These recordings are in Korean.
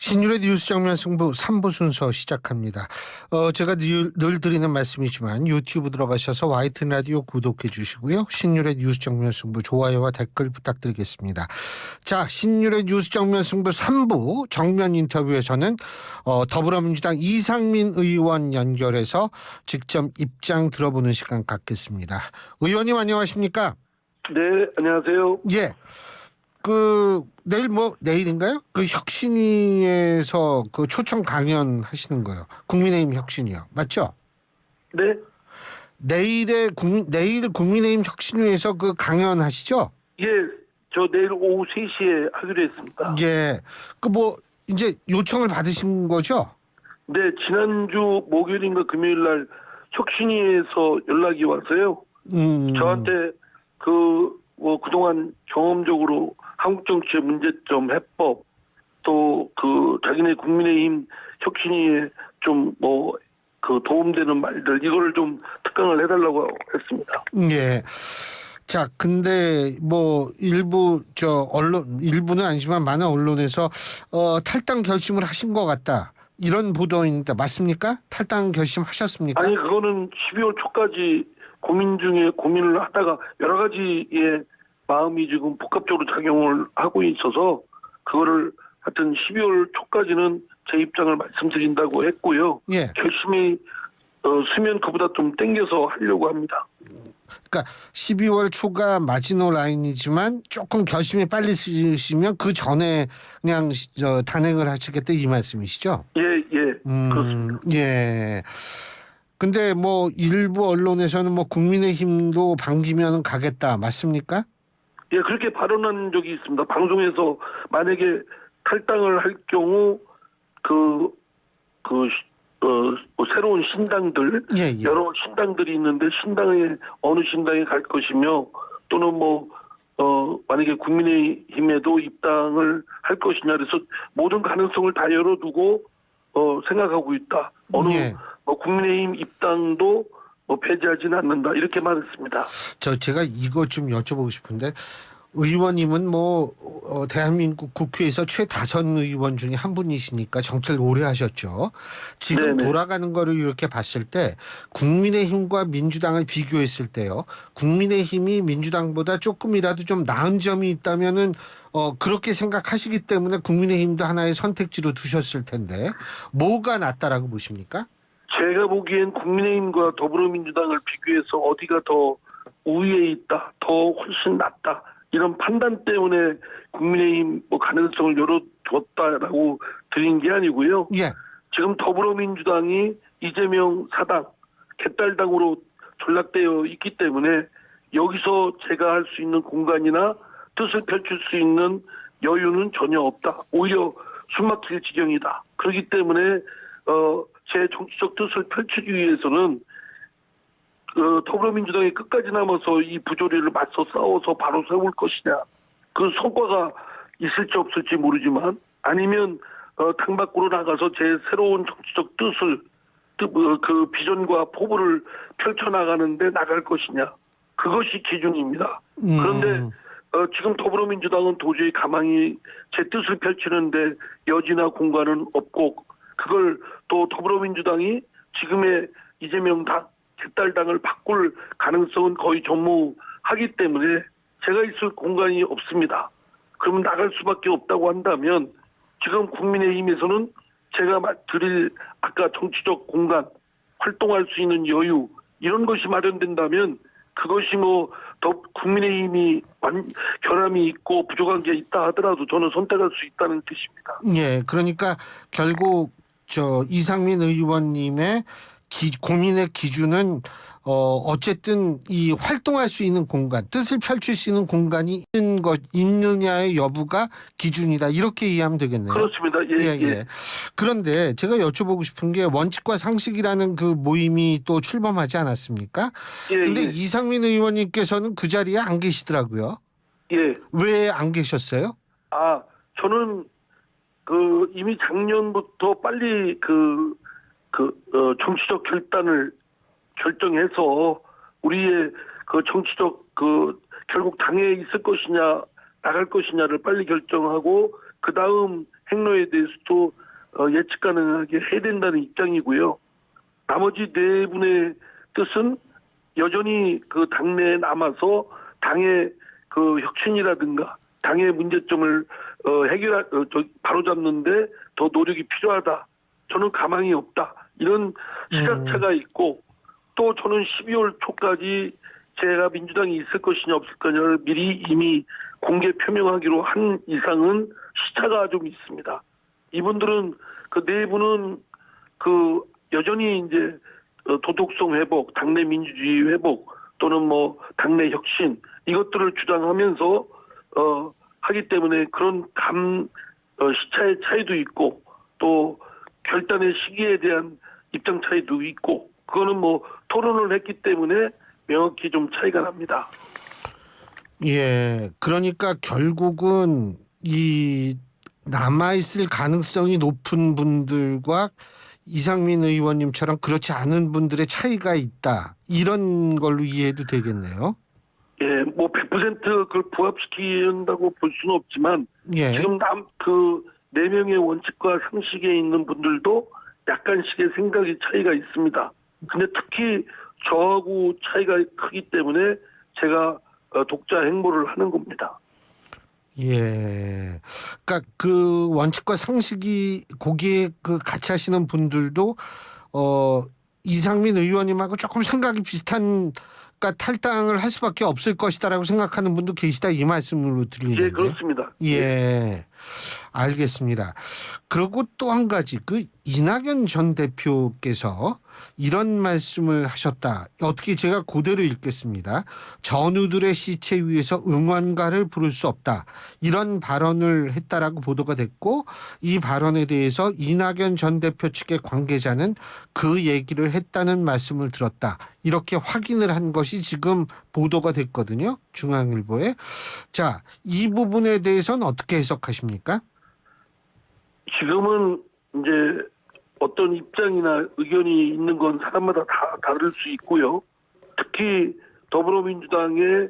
신율의 뉴스 정면 승부 3부 순서 시작합니다. 제가 늘 드리는 말씀이지만 유튜브 들어가셔서 YTN 라디오 구독해 주시고요. 신율의 뉴스 정면 승부 좋아요와 댓글 부탁드리겠습니다. 자, 신율의 뉴스 정면 승부 3부 정면 인터뷰에서는 더불어민주당 이상민 의원 연결해서 직접 입장 들어보는 시간 갖겠습니다. 의원님 안녕하십니까? 네, 안녕하세요. 예. 내일인가요? 혁신위에서 초청 강연 하시는 거요. 국민의힘 혁신위요. 맞죠? 네, 내일 국민의힘 혁신위에서 강연하시죠? 예, 저 내일 오후 3시에 하기로 했습니다. 예. 이제 요청을 받으신 거죠? 네, 지난주 목요일인가 금요일 날 혁신위에서 연락이 왔어요. 저한테 그동안 경험적으로 한국 정치의 문제점, 해법, 또 자기네 국민의힘 혁신위에 좀 도움되는 말들, 이거를 좀 특강을 해달라고 했습니다. 예. 자, 근데 일부는 아니지만 많은 언론에서 탈당 결심을 하신 것 같다. 이런 보도인데 맞습니까? 탈당 결심하셨습니까? 아니, 그거는 12월 초까지 고민을 하다가 여러 가지의 마음이 지금 복합적으로 작용을 하고 있어서 그거를 하여튼 12월 초까지는 제 입장을 말씀드린다고 했고요. 예. 결심이 수면 그보다 좀 땡겨서 하려고 합니다. 그러니까 12월 초가 마지노 라인이지만 조금 결심이 빨리 쓰시면 그 전에 그냥 단행을 하시겠다 이 말씀이시죠? 예, 그렇습니다. 예. 근데 일부 언론에서는 국민의힘도 반기면 가겠다 맞습니까? 예, 그렇게 발언한 적이 있습니다. 방송에서 만약에 탈당을 할 경우 새로운 신당들, 예. 여러 신당들이 있는데 어느 신당에 갈 것이며 또는 만약에 국민의힘에도 입당을 할 것이냐 그래서 모든 가능성을 다 열어두고 생각하고 있다. 국민의힘 입당도 배제하지는 않는다. 이렇게 말했습니다. 제가 이거 좀 여쭤보고 싶은데 의원님은 대한민국 국회에서 최다선 의원 중에 한 분이시니까 정치를 오래 하셨죠. 지금 네네. 돌아가는 거를 이렇게 봤을 때 국민의힘과 민주당을 비교했을 때요. 국민의힘이 민주당보다 조금이라도 좀 나은 점이 있다면은 그렇게 생각하시기 때문에 국민의힘도 하나의 선택지로 두셨을 텐데 뭐가 낫다라고 보십니까? 제가 보기엔 국민의힘과 더불어민주당을 비교해서 어디가 더 우위에 있다, 더 훨씬 낫다 이런 판단 때문에 국민의힘 가능성을 열어두었다라고 드린 게 아니고요. 예. 지금 더불어민주당이 이재명 사당, 개딸당으로 전락되어 있기 때문에 여기서 제가 할 수 있는 공간이나 뜻을 펼칠 수 있는 여유는 전혀 없다. 오히려 숨막힐 지경이다. 그렇기 때문에 제 정치적 뜻을 펼치기 위해서는 더불어민주당이 끝까지 남아서 이 부조리를 맞서 싸워서 바로 세울 것이냐. 그 성과가 있을지 없을지 모르지만 아니면 당 밖으로 나가서 제 새로운 정치적 뜻을 그 비전과 포부를 펼쳐나가는데 나갈 것이냐. 그것이 기준입니다. 그런데 지금 더불어민주당은 도저히 가만히 제 뜻을 펼치는데 여지나 공간은 없고 그걸 또 더불어민주당이 지금의 이재명 개딸당을 바꿀 가능성은 거의 전무하기 때문에 제가 있을 공간이 없습니다. 그러면 나갈 수밖에 없다고 한다면 지금 국민의힘에서는 제가 드릴 아까 정치적 공간, 활동할 수 있는 여유 이런 것이 마련된다면 그것이 더 국민의힘이 결함이 있고 부족한 게 있다 하더라도 저는 선택할 수 있다는 뜻입니다. 예, 그러니까 결국 이상민 의원님의 고민의 기준은 어쨌든 이 활동할 수 있는 공간, 뜻을 펼칠 수 있는 공간이 있느냐의 여부가 기준이다. 이렇게 이해하면 되겠네요. 그렇습니다. 예. 그런데 제가 여쭤보고 싶은 게 원칙과 상식이라는 그 모임이 또 출범하지 않았습니까? 그런데 이상민 의원님께서는 그 자리에 안 계시더라고요. 예. 왜 안 계셨어요? 저는 이미 작년부터 빨리 정치적 결단을 결정해서 우리의 정치적 결국 당에 있을 것이냐 나갈 것이냐를 빨리 결정하고 그 다음 행로에 대해서도 예측 가능하게 해야 된다는 입장이고요. 나머지 네 분의 뜻은 여전히 그 당내에 남아서 당의 그 혁신이라든가 당의 문제점을 바로잡는데 더 노력이 필요하다. 저는 가망이 없다. 이런 시각차가 있고 또 저는 12월 초까지 제가 민주당이 있을 것이냐 없을 거냐를 미리 이미 공개 표명하기로 한 이상은 시차가 좀 있습니다. 이분들은 그 네 분은 그 여전히 이제 도덕성 회복, 당내 민주주의 회복 또는 뭐 당내 혁신 이것들을 주장하면서 하기 때문에 그런 시차의 차이도 있고 또 결단의 시기에 대한 입장 차이도 있고 그거는 뭐 토론을 했기 때문에 명확히 좀 차이가 납니다. 예, 그러니까 결국은 이 남아있을 가능성이 높은 분들과 이상민 의원님처럼 그렇지 않은 분들의 차이가 있다. 이런 걸로 이해해도 되겠네요. 예, 뭐 100% 그걸 부합시킨다고 볼 수는 없지만 예. 지금 그 4명의 원칙과 상식에 있는 분들도 약간씩의 생각이 차이가 있습니다. 근데 특히 저하고 차이가 크기 때문에 제가 독자 행보를 하는 겁니다. 예. 그러니까 그 원칙과 상식이 거기에 그 같이 하시는 분들도 이상민 의원님하고 조금 생각이 비슷한, 그러니까 탈당을 할 수밖에 없을 것이다라고 생각하는 분도 계시다 이 말씀으로 들리는데. 예, 그렇습니다. 예. 알겠습니다. 그리고 또 한 가지 그 이낙연 전 대표께서 이런 말씀을 하셨다. 어떻게 제가 그대로 읽겠습니다. 전우들의 시체 위에서 응원가를 부를 수 없다. 이런 발언을 했다라고 보도가 됐고 이 발언에 대해서 이낙연 전 대표 측의 관계자는 그 얘기를 했다는 말씀을 들었다. 이렇게 확인을 한 것이 지금 보도가 됐거든요. 중앙일보에. 자, 이 부분에 대해서는 어떻게 해석하십니까? 지금은 이제 어떤 입장이나 의견이 있는 건 사람마다 다 다를 수 있고요. 특히 더불어민주당의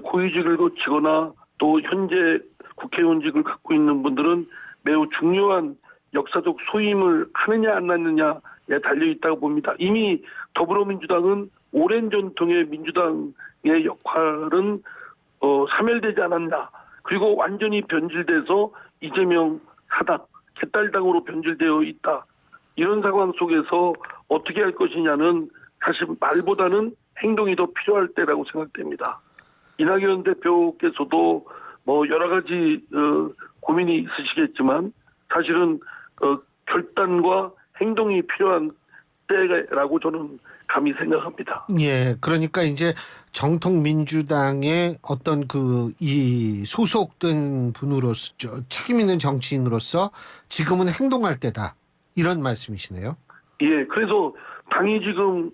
고위직을 거치거나 또 현재 국회의원직을 갖고 있는 분들은 매우 중요한 역사적 소임을 하느냐 안 하느냐에 달려있다고 봅니다. 이미 더불어민주당은 오랜 전통의 민주당의 역할은 사멸되지 않았나. 그리고 완전히 변질돼서 이재명 사당, 개딸당으로 변질되어 있다. 이런 상황 속에서 어떻게 할 것이냐는 사실 말보다는 행동이 더 필요할 때라고 생각됩니다. 이낙연 대표께서도 뭐 여러 가지 고민이 있으시겠지만 사실은 결단과 행동이 필요한 때라고 저는 감히 생각합니다. 예, 그러니까 이제 정통 민주당의 어떤 이 소속된 분으로서 책임 있는 정치인으로서 지금은 행동할 때다. 이런 말씀이시네요. 예, 그래서 당이 지금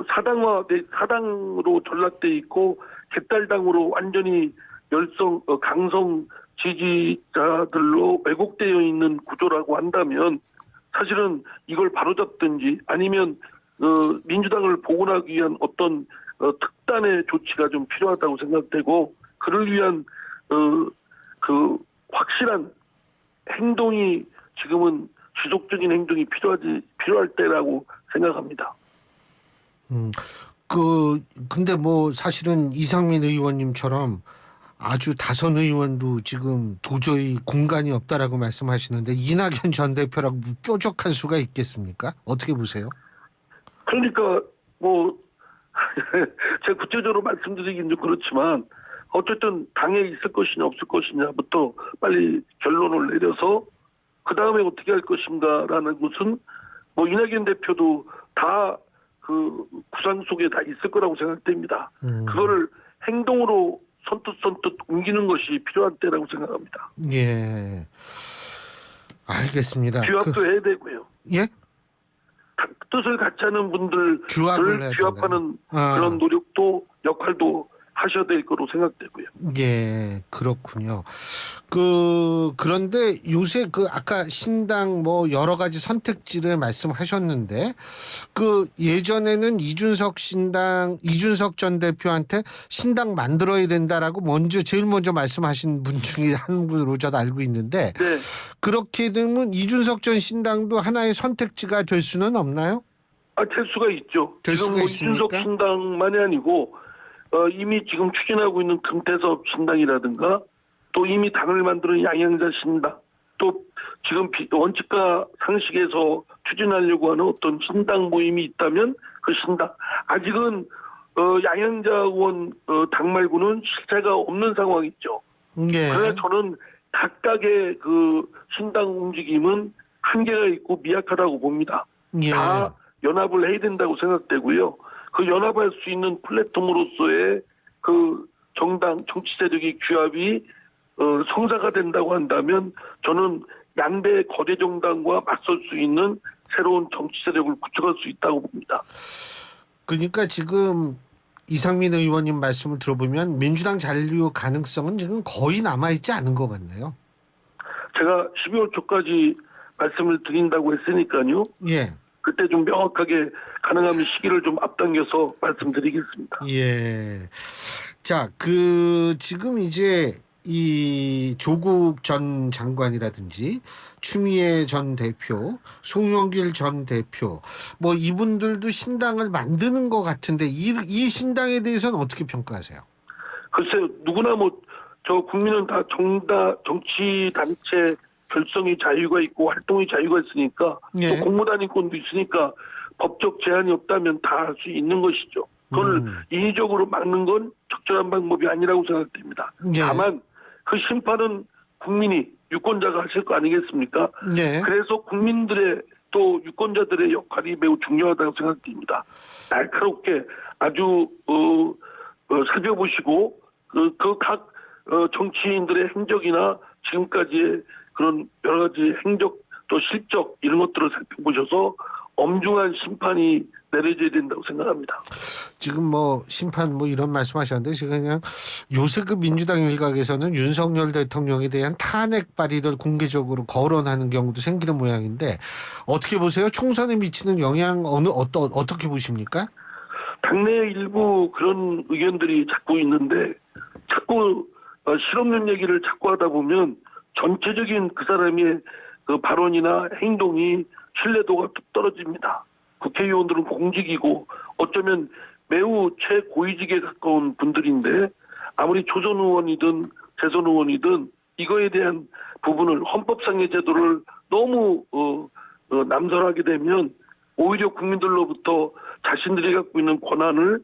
사당으로 전락돼 있고 개딸당으로 완전히 강성 지지자들로 왜곡되어 있는 구조라고 한다면 사실은 이걸 바로잡든지 아니면 민주당을 복원하기 위한 어떤 특단의 조치가 좀 필요하다고 생각되고 그를 위한 그 확실한 행동이 지금은 지속적인 행동이 필요할 때라고 생각합니다. 근데 뭐 사실은 이상민 의원님처럼 아주 다선 의원도 지금 도저히 공간이 없다라고 말씀하시는데 이낙연 전 대표라고 뾰족한 수가 있겠습니까? 어떻게 보세요? 그러니까 뭐 제가 구체적으로 말씀드리긴 좀 그렇지만 어쨌든 당에 있을 것이냐 없을 것이냐부터 빨리 결론을 내려서 그 다음에 어떻게 할 것인가라는 것은 뭐 이낙연 대표도 다 그 구상 속에 다 있을 거라고 생각됩니다. 그거를 행동으로 선뜻 옮기는 것이 필요한 때라고 생각합니다. 예, 알겠습니다. 규합도 해야 되고요. 예? 뜻을 같이 하는 분들을 규합하는 그런 노력도 역할도 하셔야 될 거로 생각되고요. 예, 그렇군요. 그런데 요새 아까 신당 뭐 여러 가지 선택지를 말씀하셨는데 예전에는 이준석 전 대표한테 신당 만들어야 된다라고 제일 먼저 말씀하신 분 중에 한 분으로 저도 알고 있는데 네. 그렇게 되면 이준석 전 신당도 하나의 선택지가 될 수는 없나요? 될 수가 있죠. 될 지금 수가 뭐 있습니까? 이준석 신당만이 아니고 이미 지금 추진하고 있는 금태섭 신당이라든가 또 이미 당을 만드는 양양자 신당 또 지금 원칙과 상식에서 추진하려고 하는 어떤 신당 모임이 있다면 그 신당 아직은 양양자 의원 당 말고는 실체가 없는 상황이죠. 예. 그러나 저는 각각의 그 신당 움직임은 한계가 있고 미약하다고 봅니다. 예. 다 연합을 해야 된다고 생각되고요. 그 연합할 수 있는 플랫폼으로서의 그 정당 정치 세력의 규합이 성사가 된다고 한다면 저는 양대 거대 정당과 맞설 수 있는 새로운 정치 세력을 구축할 수 있다고 봅니다. 그러니까 지금 이상민 의원님 말씀을 들어보면 민주당 잔류 가능성은 지금 거의 남아있지 않은 것 같네요. 제가 12월 초까지 말씀을 드린다고 했으니까요. 예. 그때 좀 명확하게 가능하면 시기를 좀 앞당겨서 말씀드리겠습니다. 예. 자, 지금 이제 이 조국 전 장관이라든지 추미애 전 대표, 송영길 전 대표, 뭐 이분들도 신당을 만드는 것 같은데 이 신당에 대해서는 어떻게 평가하세요? 글쎄요, 누구나 저 국민은 다 정치 단체 결성의 자유가 있고 활동의 자유가 있으니까 예. 또 공무단위권도 있으니까 법적 제한이 없다면 다 할 수 있는 것이죠. 그걸 인위적으로 막는 건 적절한 방법이 아니라고 생각됩니다. 예. 다만 그 심판은 국민이 유권자가 하실 거 아니겠습니까? 예. 그래서 국민들의 또 유권자들의 역할이 매우 중요하다고 생각됩니다. 날카롭게 아주 살펴보시고 각 정치인들의 행적이나 지금까지의 그런 여러 가지 행적 또 실적 이런 것들을 살펴보셔서 엄중한 심판이 내려져야 된다고 생각합니다. 지금 심판 이런 말씀하셨는데 지금 그냥 요새 민주당 일각에서는 윤석열 대통령에 대한 탄핵 발의를 공개적으로 거론하는 경우도 생기는 모양인데 어떻게 보세요? 총선에 미치는 영향 어떻게 보십니까? 당내 일부 그런 의견들이 자꾸 있는데 자꾸 실없는 얘기를 자꾸 하다 보면 전체적인 그 사람의 그 발언이나 행동이 신뢰도가 뚝 떨어집니다. 국회의원들은 공직이고 어쩌면 매우 최고위직에 가까운 분들인데 아무리 초선 의원이든 재선 의원이든 이거에 대한 부분을 헌법상의 제도를 너무 남설하게 되면 오히려 국민들로부터 자신들이 갖고 있는 권한을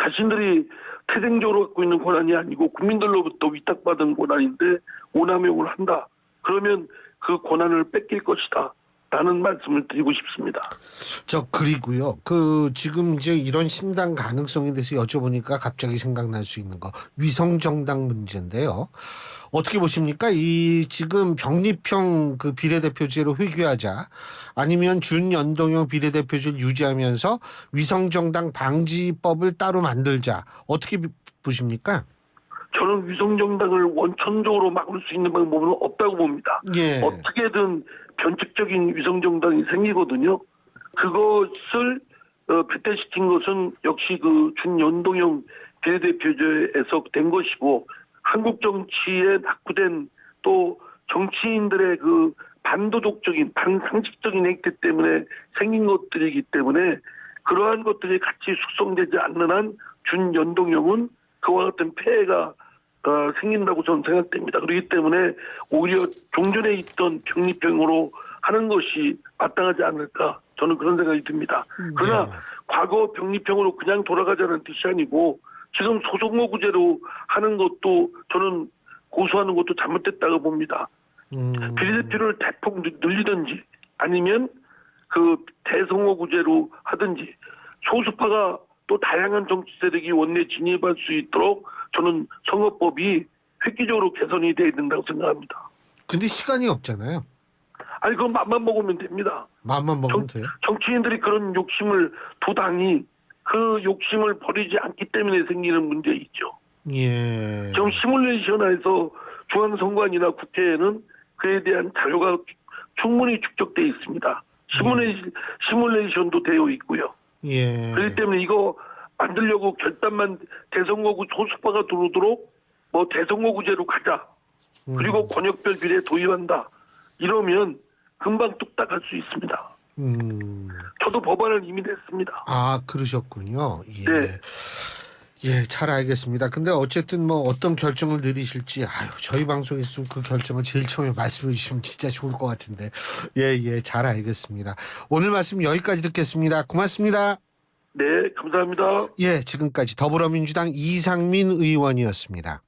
자신들이 태생적으로 갖고 있는 권한이 아니고 국민들로부터 위탁받은 권한인데 오남용을 한다. 그러면 그 권한을 뺏길 것이다. 라는 말씀을 드리고 싶습니다. 그리고요. 지금 이제 이런 신당 가능성에 대해서 여쭤보니까 갑자기 생각날 수 있는 거 위성정당 문제인데요. 어떻게 보십니까? 이 지금 병립형 비례대표제로 회귀하자 아니면 준연동형 비례대표제를 유지하면서 위성정당 방지법을 따로 만들자 어떻게 보십니까? 저는 위성정당을 원천적으로 막을 수 있는 방법은 없다고 봅니다. 예. 어떻게든 변칙적인 위성정당이 생기거든요. 그것을 배태시킨 것은 역시 준연동형 비례대표제에서 된 것이고 한국 정치에 낙후된 또 정치인들의 반도덕적인 반상식적인 행태 때문에 생긴 것들이기 때문에 그러한 것들이 같이 숙성되지 않는 한 준연동형은 그와 같은 폐해가 생긴다고 저는 생각됩니다. 그렇기 때문에 오히려 종전에 있던 병립형으로 하는 것이 마땅하지 않을까 저는 그런 생각이 듭니다. 그러나 과거 병립형으로 그냥 돌아가자는 뜻이 아니고 지금 소선거구제로 하는 것도 저는 고수하는 것도 잘못됐다고 봅니다. 비례대표를 대폭 늘리든지 아니면 대선거구제로 하든지 소수파가 또 다양한 정치 세력이 원내 진입할 수 있도록 저는 선거법이 획기적으로 개선이 돼야 된다고 생각합니다. 근데 시간이 없잖아요. 아니 그건 맘만 먹으면 됩니다. 마음만 먹으면 돼요? 정치인들이 그런 욕심을 두 당이 그 욕심을 버리지 않기 때문에 생기는 문제이죠. 예. 지금 시뮬레이션에서 중앙선관위나 국회에는 그에 대한 자료가 충분히 축적돼 있습니다. 시뮬레이션도 되어 있고요. 예. 그렇기 때문에 이거 만들려고 결단만 대선거구 소수파가 들어오도록 뭐 대선거구제로 가자. 그리고 권역별 비례 도입한다. 이러면 금방 뚝딱 할 수 있습니다. 저도 법안을 이미 냈습니다. 아, 그러셨군요. 예. 네. 예, 잘 알겠습니다. 근데 어쨌든 뭐 어떤 결정을 내리실지, 저희 방송에 있으면 그 결정을 제일 처음에 말씀해 주시면 진짜 좋을 것 같은데. 예, 예, 잘 알겠습니다. 오늘 말씀 여기까지 듣겠습니다. 고맙습니다. 네, 감사합니다. 예, 지금까지 더불어민주당 이상민 의원이었습니다.